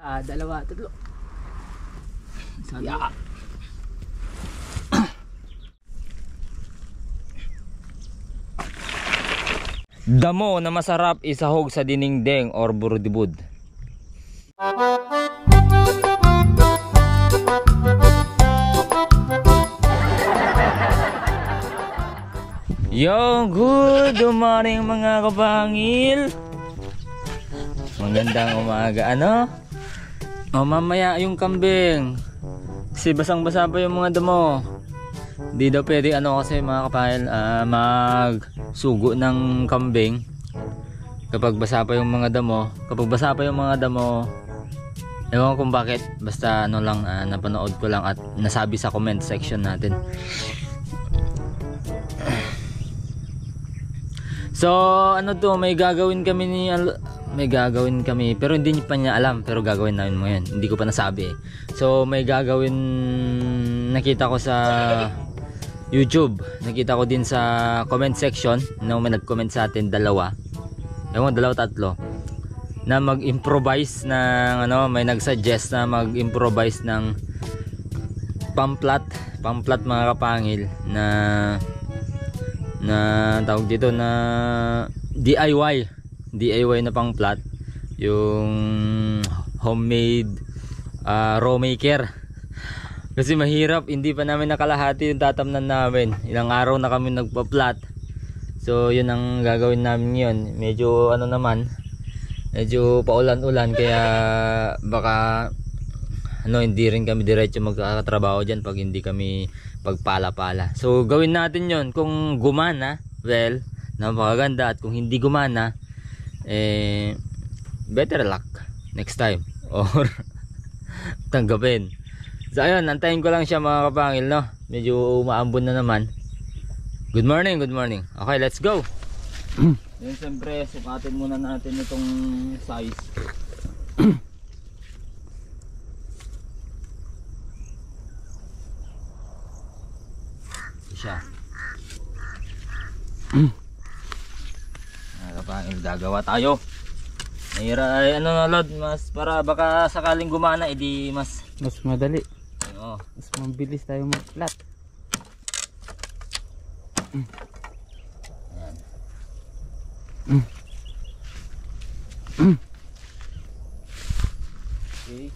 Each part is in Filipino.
Dalawa, tatlo. Yeah. Damo na masarap isahog sa dinengdeng or burudibud. Yo, good morning mga kabangil. Magandang umaga, ano? O mamaya yung kambing. Kasi basang-basa pa yung mga damo. Di daw pwede ano kasi mga kapahil magsugo ng kambing kapag basa pa yung mga damo. Kapag basa pa yung mga damo, ewan kung bakit, basta ano lang, napanood ko lang at nasabi sa comment section natin. So ano to, may gagawin kami pero hindi pa niya alam, pero gagawin namin mo yan, hindi ko pa nasabi eh. So may gagawin, nakita ko sa YouTube, nakita ko din sa comment section na may nag-comment sa atin, dalawa, tatlo, na mag-improvise ng ano, may nag-suggest na mag-improvise ng pamplat mga kapangil na tawag dito na DIY na pang-plat, yung homemade raw maker. Kasi mahirap, hindi pa namin nakalahati yung tatamnan namin. Ilang araw na kami nagpa-plat. So yun ang gagawin namin ngayon. Medyo ano naman, medyo paulan-ulan, kaya baka ano, hindi rin kami diretso magkakatrabaho dyan pag hindi kami pagpala-pala. So gawin natin yon. Kung gumana, well, napakaganda, at kung hindi gumana, better luck next time, or tanggapin. So ayun, antayin ko lang siya mga kapangil, no? Medyo umaambon na naman. Good morning. Okay, let's go. Then siyempre sukatin muna natin itong size. Siya. Kapangil, gagawa tayo. Ay, ano na Lord, mas para baka sakaling gumana, edi mas madali. Oo. Mas mabilis tayo mag-plat. Okay.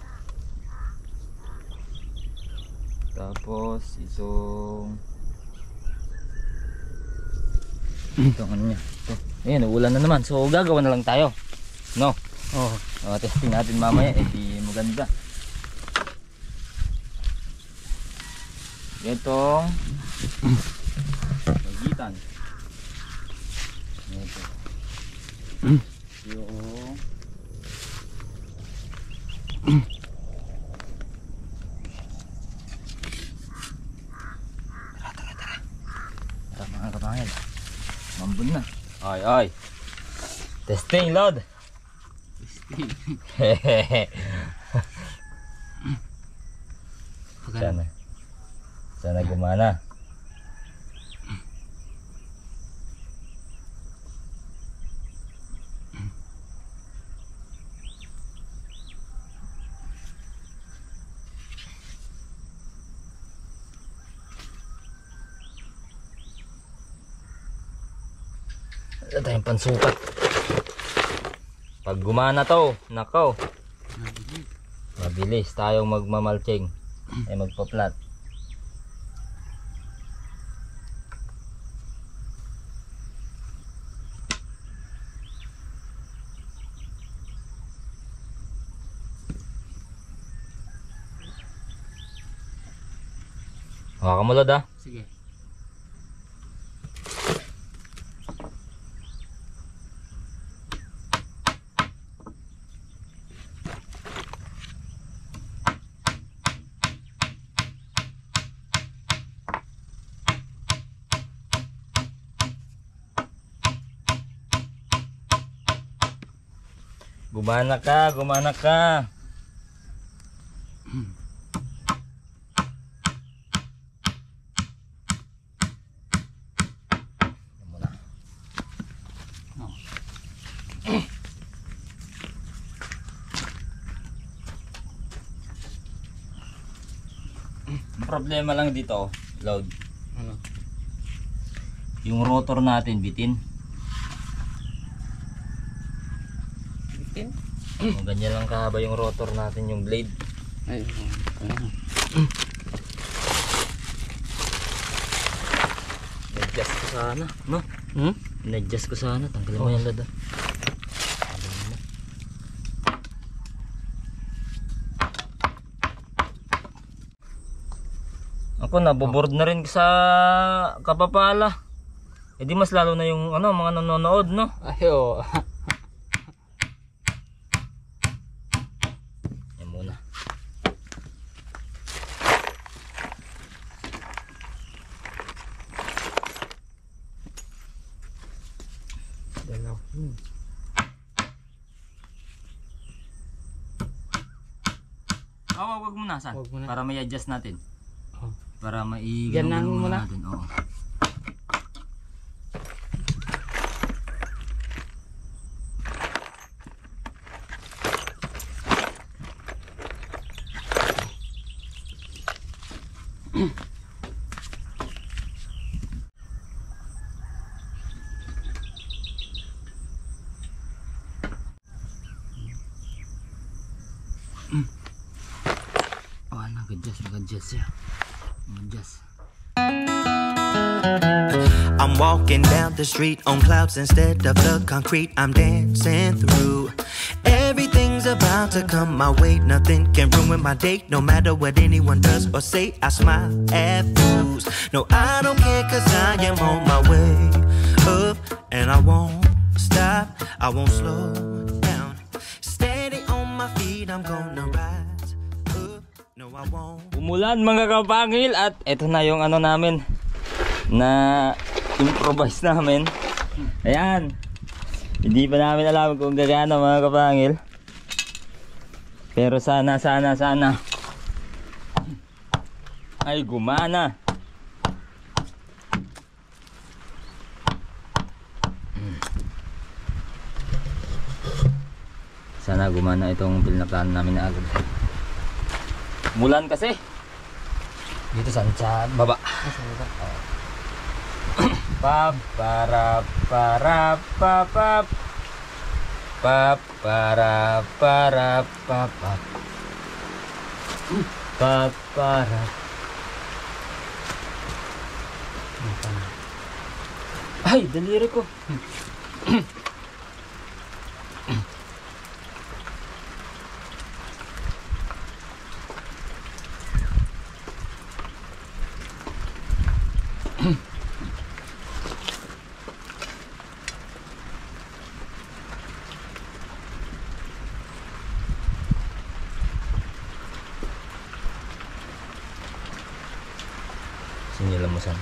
Tapos itong ano niya, ito. Ayan, ulan na naman, so gagawa na lang tayo, no? Testing natin mamaya, di maganda. Itong pagitan ito yung tara mga kapangil, mambun na. Ay testing load. Sana gumana. Wala tayong pansukat. Pag gumana to, nakaw, mabilis tayong magmamalching, ay magpa-plat. Makakamulod ah. Sige. Gumana ka. problema lang dito, load. Ano? Yung rotor natin bitin. Bitin? O, ganyan lang kahaba yung rotor natin, yung blade. Ay, ano? In-adjust ko sana, no? In-adjust ko sana, tanggalin mo yan, load. Ako naboboard na rin sa kapapala. Eh di mas lalo na yung ano, mga nanonood, no? Ayo. Yan muna. Dalaw. Wag muna, San. Wag muna. Para may adjust natin. Oh. Para Ganang muna. natin. Oo. Nag-adjust siya. Nag-adjust. I'm walking down the street on clouds instead of the concrete I'm dancing through. Everything's about to come my way, nothing can ruin my day. No matter what anyone does or say, I smile at fools. No, I don't care cause I am on my way up. And I won't stop, I won't slow down. Steady on my feet, I'm gonna rise up. No, I won't. Umulan mga kapangil at eto na yung ano namin na improvise namin. Ayan. Hindi pa namin alam kung gagana mga kapangil. Pero sana ay gumana. Sana gumana itong pinaplano namin na agad. Mulan kasi. Dito sa baba. Sa baba. Pa para para pa pa pa para para pa pa pa para. Ay, daliri ko. Sinila mo san?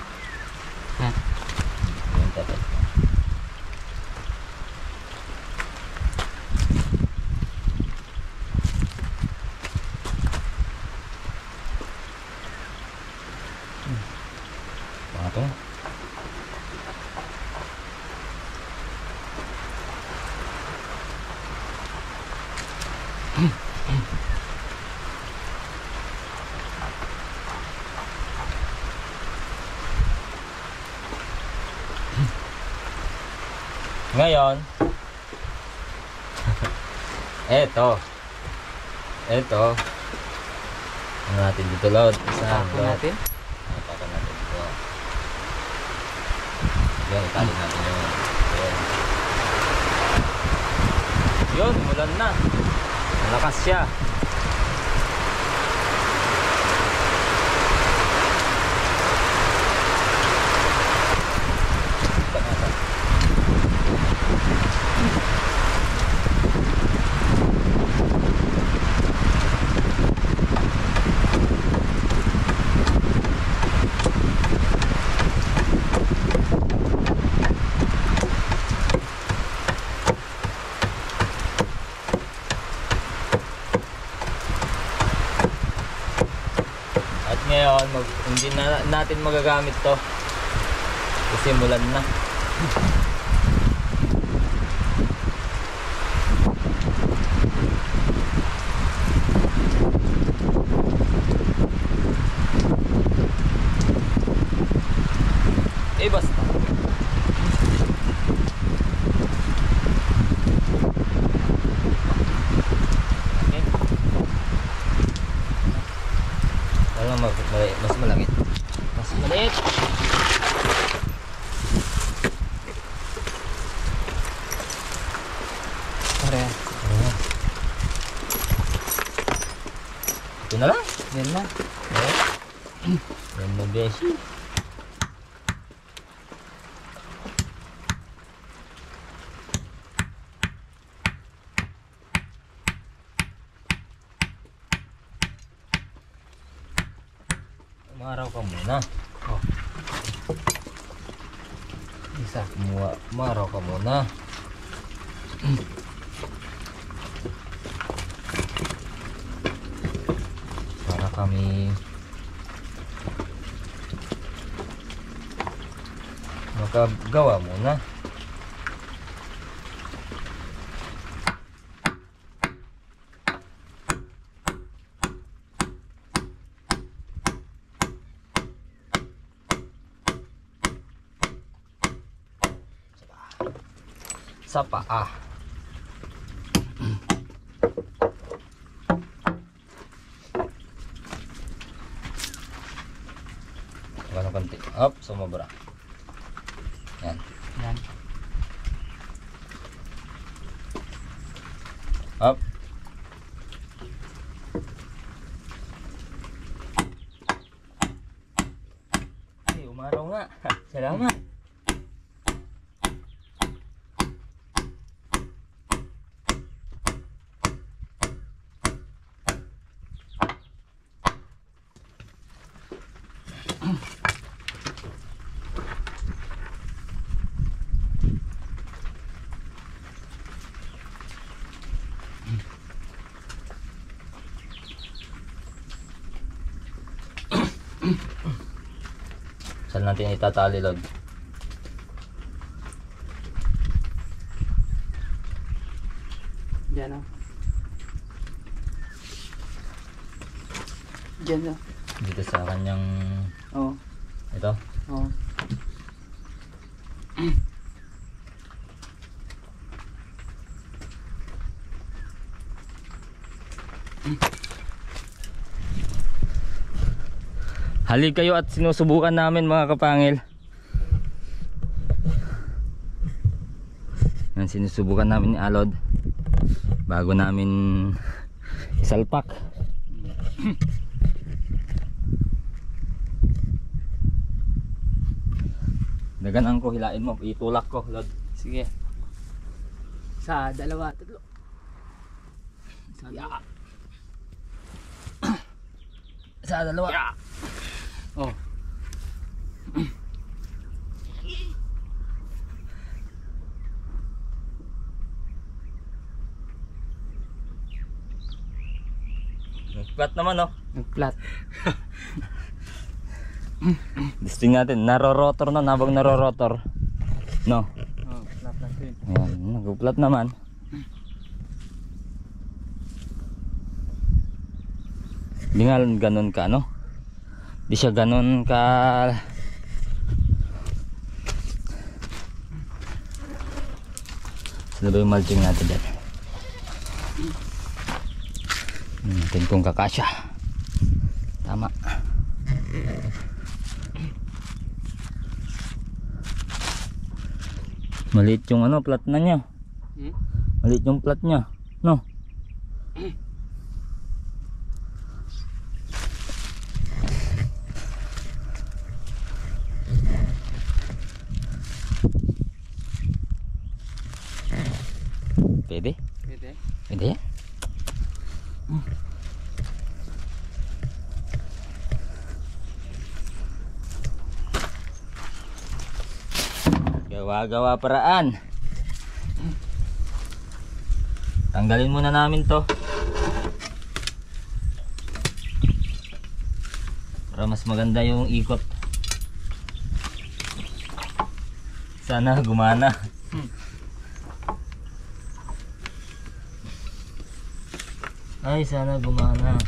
Ha? Yung tapat. Mga to. Ngayon, eto, ano natin dito, load, Sako natin. Pako natin dito. Yan, itali natin yun. Yun, mulan na. Malakas siya. Ngayon, hindi na natin magagamit to kasi mulan na. Eh basta. Okay. Ano mas malaki. Mas maliit. Pare. Ito na lang. Yan na. Yan na beshi. Umaraw ka muna. Oh. Isa. Umaraw ka muna. Para kami makagawa muna. Sa paa. Ganun konti. Up, sumobra. Yan. Yan. Up. Ay, umaraw nga. Salamat. Saan natin itatali, Lord? Diyan o. Diyan o. Dito sa kanyang Oo. ito. Oo. Halika kayo at sinusubukan namin mga kapangil. Yan, sinusubukan namin ni Alod bago namin isalpak. Daganaan ko, hilain mo, itulak ko, Lod. Sige. Sa dalawa, tatlo. Sa Ya. Sa dalawa. Ya. Oh. Nagplat naman, oh. Nag-flat. Listing natin, narorotor na, nabang narorotor. No. Oh, flat lang din. Ayan, nagplat naman. Di nga ganun ka, no? Di siya ganun ka. Ano ba yung mulching natin dyan? Natin kung kakasya. Tama. Maliit yung ano, plat na niya. Maliit yung plat niya, no? Pwede? Pwede. Pwede yan. Gawa-gawa paraan. Tanggalin muna namin to para mas maganda yung ikot. Sana gumana. Ay, sana gumana.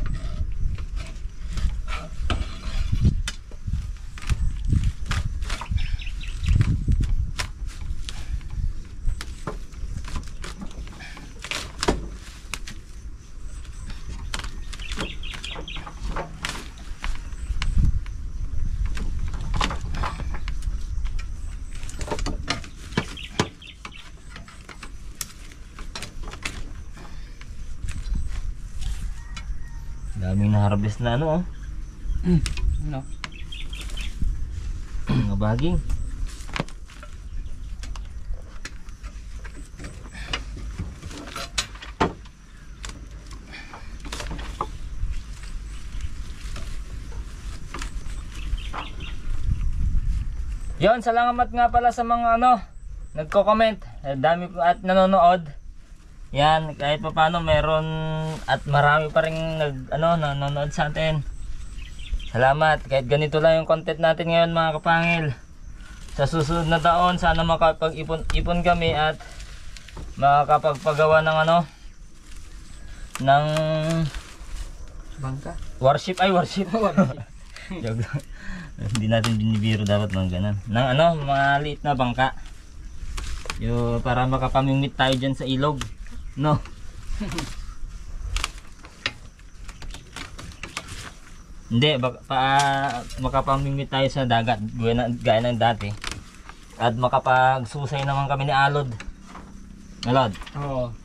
Daming na-harvest na ano, oh. Ano? Mga baging. Yon, salamat nga pala sa mga ano, nagko-comment, dami po at nanonood. Yan, kahit pa paano meron at marami pa rin nanonood sa atin. Salamat, kahit ganito lang yung content natin ngayon mga kapangil. Sa susunod na taon, sana makapag-ipon kami at makakapagpagawa ng ano, ng Bangka? worship. Joke lang. Hindi natin binibiro dapat mga ganun. Ng ano, maliit na bangka. Yo, para makapamimit tayo dyan sa ilog. No? Hindi, makapamimit tayo sa dagat. Gaya ng dati. At makapagsusay naman kami ni Alod. Alod? Oo.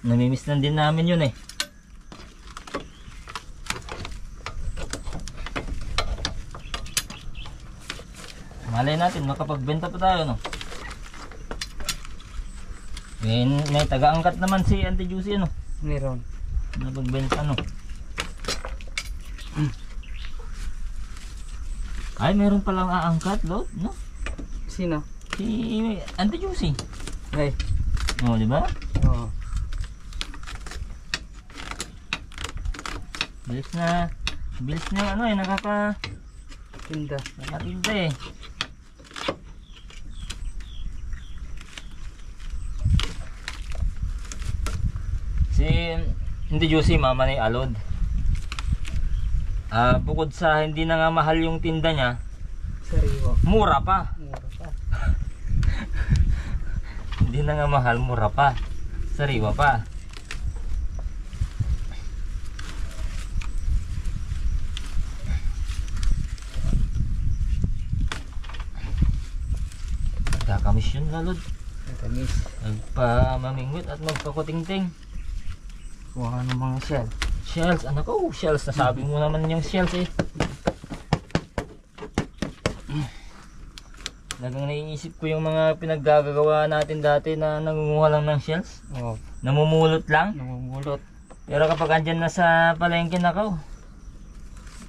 Namimiss na din namin yun eh. Malay natin, makapagbenta pa tayo, no? May taga-angkat naman si Auntie Juicy, no? Meron. Napagbenta, no? Ay, meron palang aangkat, Lord, no? Sino? Si Auntie Juicy. Ay. Oh, di ba? Oo. Bilis na yung ano eh, Tinda. nakatinda eh. Si hindi Juicy, mama ni Alod. Bukod sa hindi na nga mahal yung tinda niya, Sariwa. mura pa. Mura pa. Hindi na nga mahal, mura pa. Sariwa pa. Kakamis yun, Alod. Matamis. Magpamamingwit at magpakutingting. Kuha ng mga shell. Shells, anak ko, shells. Nasabi mo naman yung shells eh. Talagang naiisip ko yung mga pinaggagawa natin dati na nangunguha lang ng shells. Oo. Namumulot lang. Namumulot. Pero kapag andyan na sa palengke na ko,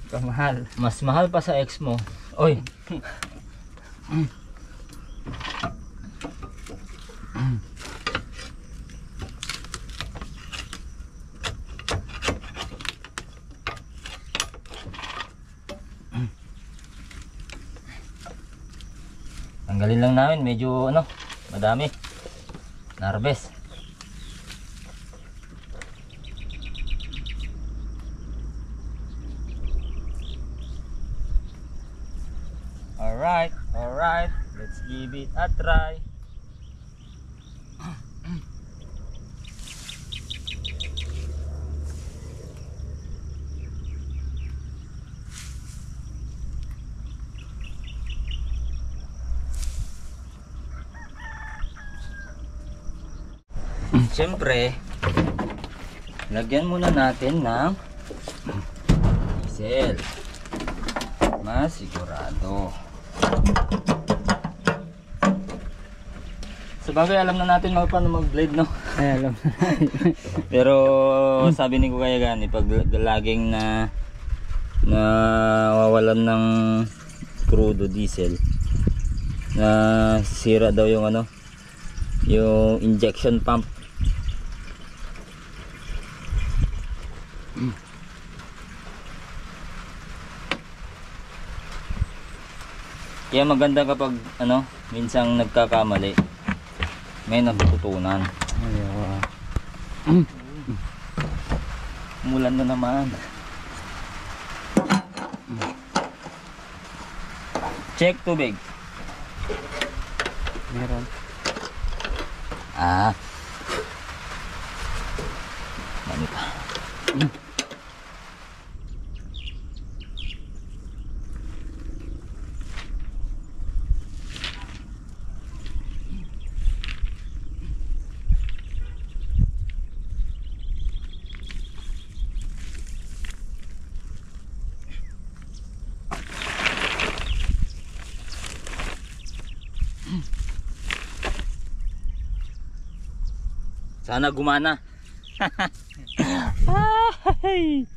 Kamahal. mas mahal pa sa ex mo. Oy. Tanggalin lang namin, medyo ano, madami. Na-harvest. Alright, let's give it a try. Siyempre, lagyan muna natin ng diesel. Masigurado. Sabagay, alam na natin paano mag-blade, no? Ay, alam. Pero sabi ni Kuya Gani, pag laging nawawalan ng crudo diesel, na sira daw yung ano, yung injection pump. Kaya maganda kapag ano, minsang nagkakamali, may natututunan. Ayaw. Umulan na naman. Check tubig. Meron. Dami pa. Sana gumana. Ay,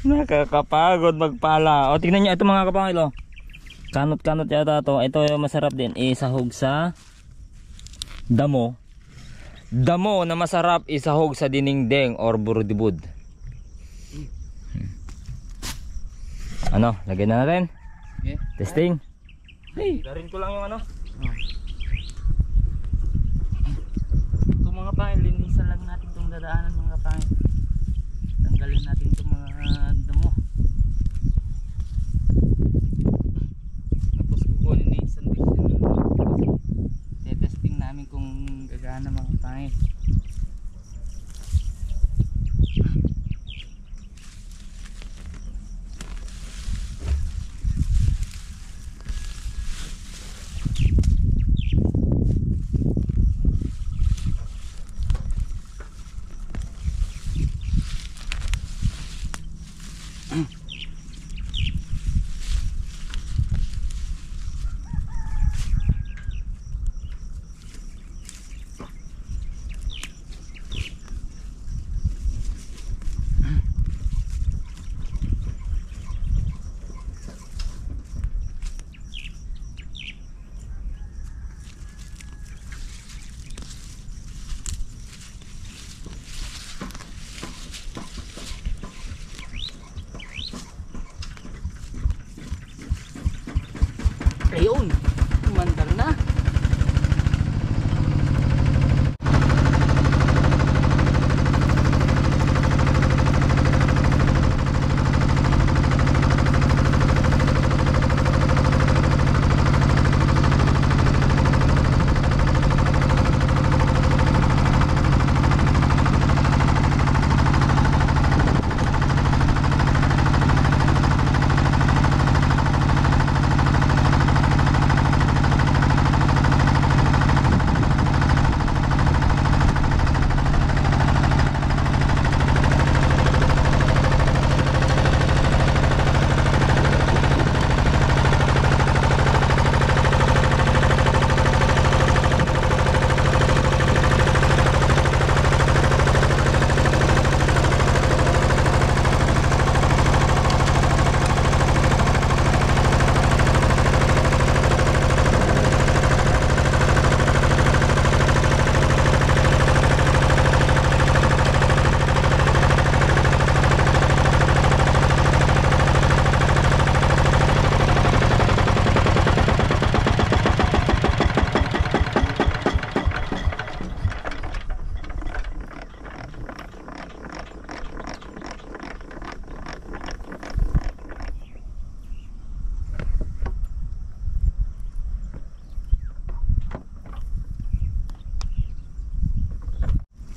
nakakapagod magpala. O tingnan nyo ito mga kapangil oh. Kanot-kanot yata to. Ito masarap din. Isahog sa damo. Damo na masarap isahog sa diningding or burudibud. Ano, lagyan na natin. Okay. Testing. Hey, darin ko lang yung ano. Ito mga kapangil, linisan lang natin itong dadaanan mga kapangil. Tanggalin natin itong mga damo. Tapos kukunin na yung sandwich. Testing namin kung gagana mga kapangil. Ayun, umandar na.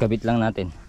Kabit lang natin.